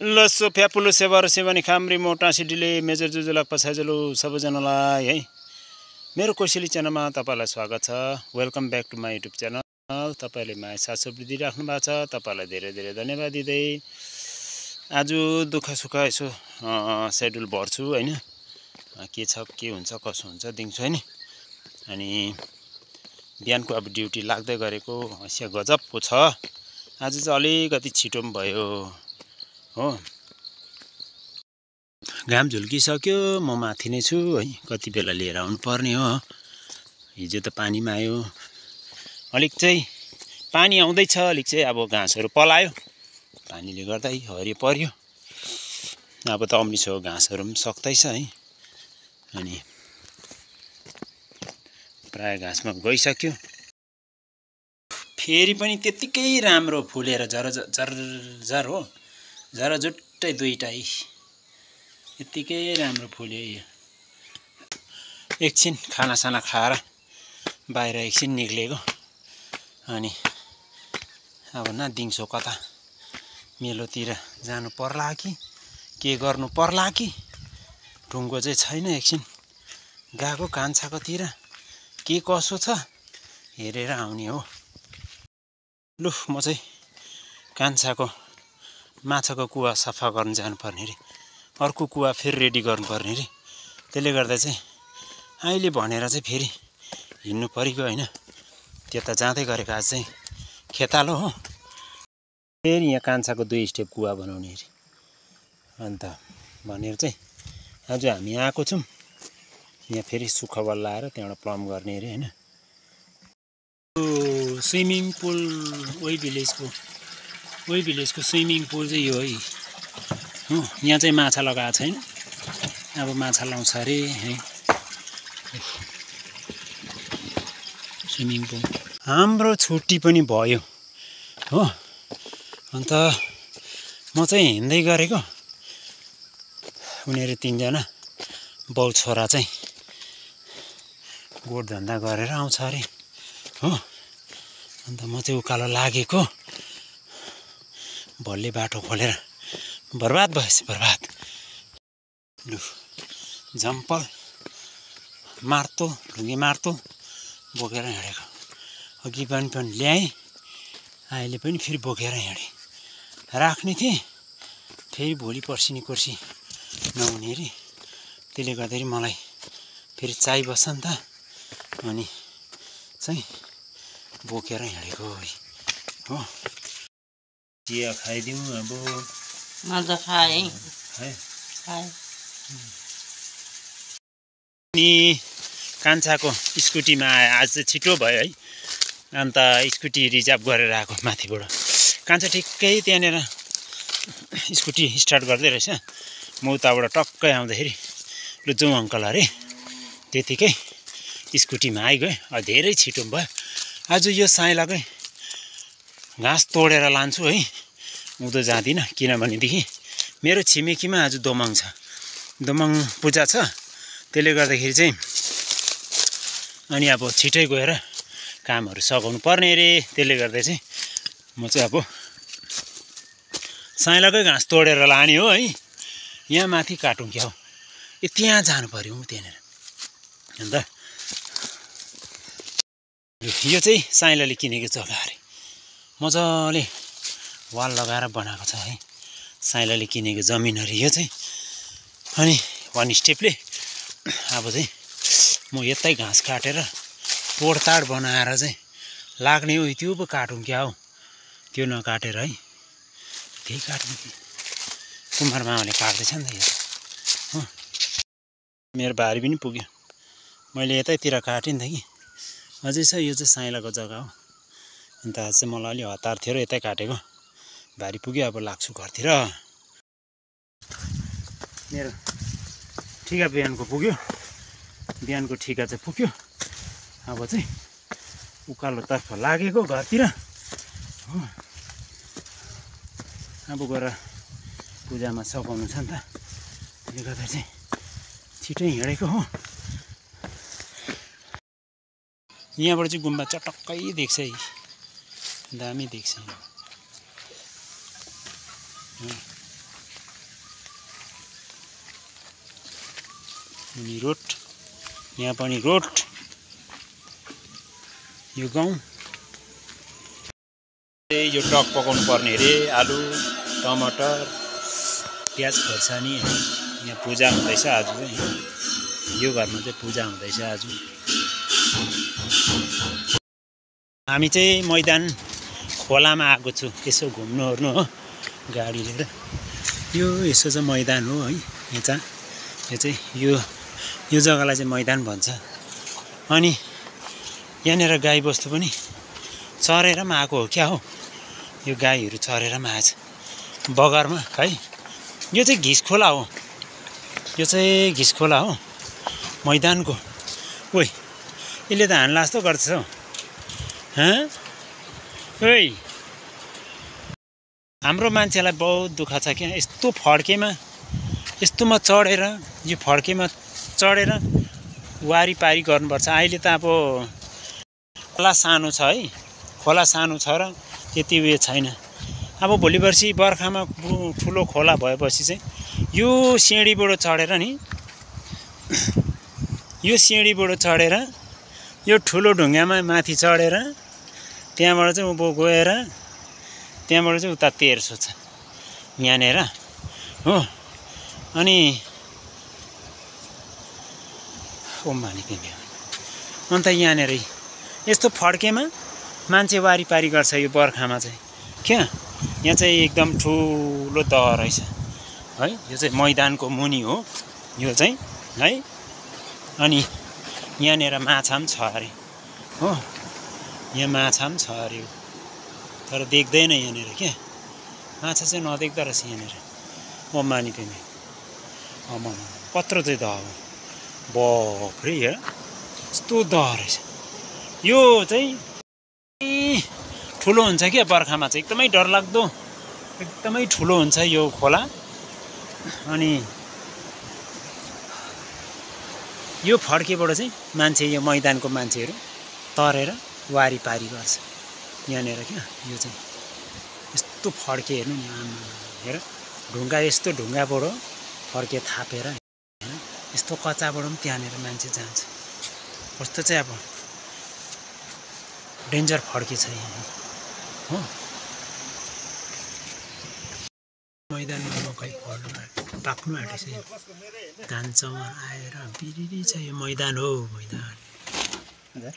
ल सोफ्या पुलु सेवार सेवानी खामरी मोटा सिडीले मेजर जुजुलाक पछाजलु सबैजनालाई है मेरो कोसेली च्यानलमा तपाईलाई स्वागत छ। Welcome back to my YouTube channel. तपाईले माया साथ सुविधि राख्नु भएको छ, तपाईलाई धेरै धेरै धन्यवाद दिँदै आज दुःख सुख यसो शेड्युल भर्छु हैन, के छ के हुन्छ कसो हुन्छ दिन्छु हैन। अनि बिहानको अब ड्युटी लाग्दै गरेको हसिया गजबको छ। आज चाहिँ अलिकति छिटो पनि भयो हो। घाम झुल्किसक्यो, म माथि नै छु है, कति बेला लिएर आउनु पर्ने हो। हिजो त पानीमा आयो, अलिक चाहिँ पानी आउँदैछ, अलिक चाहिँ अब घाँसहरू पलायो, पानीले गर्दा हरियो पर्यो। अब त अम्लिसो घाँसहरू पनि सक्दैछ है। अनि प्राय घाँसमा गइसक्यो। फेरि पनि त्यतिकै राम्रो फुलेर झर हो, झरझुट्टै दुईटै यतिकै राम्रो फुल्यो। यो एकछिन खानासाना खाएर बाहिर एकछिन निक्लेको। अनि अब न दिउँसो कता मेलोतिर जानु पर्ला कि के गर्नु पर्ला कि, टुङ्गो चाहिँ छैन। एकछिन गएको कान्छाकोतिर के कसो छ हेरेर आउने हो। लु म चाहिँ कान्छाको माछाको कुवा सफा गर्न जानुपर्ने रे, अर्को कुवा फेरि रेडी गर्नुपर्ने रे। त्यसले गर्दा चाहिँ अहिले भनेर चाहिँ फेरि हिँड्नु परेको होइन। त्यता जाँदै गरेको आज चाहिँ खेतालो हो। फेरि यहाँ कान्छाको 2 स्टेप कुवा बनाउने रे अन्त भनेर चाहिँ आज हामी आएको छौँ। यहाँ फेरि सुखवाल लाएर त्यहाँबाट प्लम गर्ने रे होइन। स्विमिङ पुल वही भिलेजको स्विमिङ पुल चाहिँ यो है हो। यहाँ चाहिँ माछा लगाएको छैन, अब माछा लाउँछ अरे है। स्विमिङ पुल हाम्रो छुट्टी पनि भयो हो। अन्त म चाहिँ हिँड्दै गरेको, उनीहरू 3 जना बाउ छोरा चाहिँ गोठधन्दा गरेर आउँछ अरे हो। अन्त म चाहिँ उकालो लागेको, भोलि बाटो खोलेर बर्बाद भएछ बर्बाद। लु जम्पल मार्तो ढुङ्गे मार्तो बोकेर हिँडेको। अघि पनि ल्याएँ, अहिले पनि फेरि बोकेर हिँडेँ। राख्ने थिएँ, फेरि भोलि पर्सि नहुने रे। त्यसले गर्दाखेरि मलाई फेरि चाहिबस्छ नि त, अनि चाहिँ बोकेर हिँडेको हो। चिया खाइदिउँ अब। मैले त खाएँ है खाएँ। अनि कान्छाको स्कुटीमा आज चाहिँ छिटो भयो है। अन्त स्कुटी रिजर्भ गरेर आएको माथिबाट। कान्छा ठिक्कै त्यहाँनिर स्कुटी स्टार्ट गर्दै रहेछ। म उताबाट टक्कै आउँदाखेरि लु जाउँ अङ्कल अरे, त्यतिकै स्कुटीमा आइगएँ। धेरै छिटो भयो। आज यो साइलाकै घाँस तोडेर लान्छु है, उँधो जाँदिनँ। किनभनेदेखि मेरो छिमेकीमा आज दोमङ छ, दोमङ पूजा छ। त्यसले गर्दाखेरि चाहिँ अनि अब छिटै गएर कामहरू सघाउनु पर्ने रे। त्यसले गर्दा चाहिँ म चाहिँ अब साइलाकै घाँस तोडेर लाने हो है। यहाँ माथि काटौँ क्या हो, त्यहाँ जानु पर्यो त्यहाँनिर। अन्त यो चाहिँ साइलाले किनेको जग्गा अरे, मजाले वाल लगाएर बनाएको छ है। साइलाले किनेको जमिन अरे यो चाहिँ। अनि 1 स्टेपले अब चाहिँ म यतै घाँस काटेर तोडताड बनाएर चाहिँ लाग्ने हो। त्यो पो काटौँ क्या हो, त्यो नकाटेर है, त्यही काट्नु। कुमार मामाले काट्दैछ नि त यो हो। मेरो बारी पनि पुग्यो, मैले यतैतिर काटेँ नि त कि। अझै छ, यो चाहिँ साइलाको जग्गा हो। अन्त आज चाहिँ मलाई अलि हतार थियो र यतै काटेको। बारी पुग्यो, अब लाग्छु घरतिर। मेरो ठिका बिहानको पुग्यो, बिहानको ठिका चाहिँ पुग्यो। अब चाहिँ उकालोतर्फ लागेको घरतिर हो। अब गएर पूजामा सघाउनु छ नि त, त्यसले गर्दा चाहिँ छिटै हिँडेको हो। यहाँबाट चाहिँ गुम्बा चटक्कै देख्छ है, दामी देख्छ। अनि रोड, यहाँ पनि रोड, यो गाउँ। यो टक पकाउनु पर्ने अरे, आलु टमाटर प्याज खोर्सानी। यहाँ पूजा हुँदैछ आज चाहिँ, यो घरमा चाहिँ पूजा हुँदैछ आज। हामी चाहिँ मैदान खोलामा आएको छु, यसो घुम्नु ओर्नु हो गाडी लिएर। यो यसो चाहिँ मैदान हो है, यो चाहिँ यो जग्गालाई चाहिँ मैदान भन्छ। अनि यहाँनिर गाई बस्तु पनि चरेर पनि आएको हो क्या हो, यो गाईहरू चरेर पनि आएछ बगरमा है। यो चाहिँ घिस खोला हो, यो चाहिँ घिस खोला हो मैदानको। ओइ यसले त हान्ला जस्तो गर्छ हौ, ओइ हाम्रो मान्छेलाई बहुत दुःख छ क्या, यस्तो फड्केमा यस्तोमा चढेर, यो फड्केमा चढेर वारिपारी गर्नुपर्छ। अहिले त अब खोला सानो छ है, खोला सानो छ र त्यति उयो छैन। अब भोलि पर्सि बर्खामा ठुलो खोला भएपछि चाहिँ यो सिँढीबाट चढेर नि, यो सिँढीबाट चढेर यो ठुलो ढुङ्गामा माथि चढेर त्यहाँबाट चाहिँ उँभो गएर त्यहाँबाट चाहिँ उता तेर्सो छ यहाँनिर हो। अनि ओम भानी तिमी, अन्त यहाँनिर यस्तो फड्केमा मान्छे वारिपारी गर्छ यो बर्खामा चाहिँ क्या। यहाँ चाहिँ एकदम ठुलो दह रहेछ है, यो चाहिँ मैदानको मुनि हो यो चाहिँ है। अनि यहाँनिर माछा पनि छ अरे हो, यहाँ माछा पनि छ अरे, तर देख्दैन यहाँनिर क्या, माछा चाहिँ नदेख्दो रहेछ यहाँनिर। ओम मानी तिमी, कत्रो चाहिँ दह हो, बाफ्रे हेर यस्तो दह रहेछ। यो चाहिँ ठुलो हुन्छ क्या बर्खामा चाहिँ, एकदमै डरलाग्दो, एकदमै ठुलो हुन्छ यो खोला। अनि यो फड्केबाट चाहिँ मान्छे, यो मैदानको मान्छेहरू तरेर वारिपारी गर्छ यहाँनिर क्या। यो चाहिँ यस्तो फड्के हेर्नु नि, हेर ढुङ्गा, यस्तो ढुङ्गाबाट फड्के थापेर होइन, यस्तो कच्चाबाट पनि त्यहाँनिर मान्छे जान्छ। कस्तो चाहिँ अब डेन्जर फड्के छ यहाँ हो। मैदानमा मकै पाक्नु आँटेछ, धान चमर आएर बिरिरी छ, यो मैदान हो मैदान।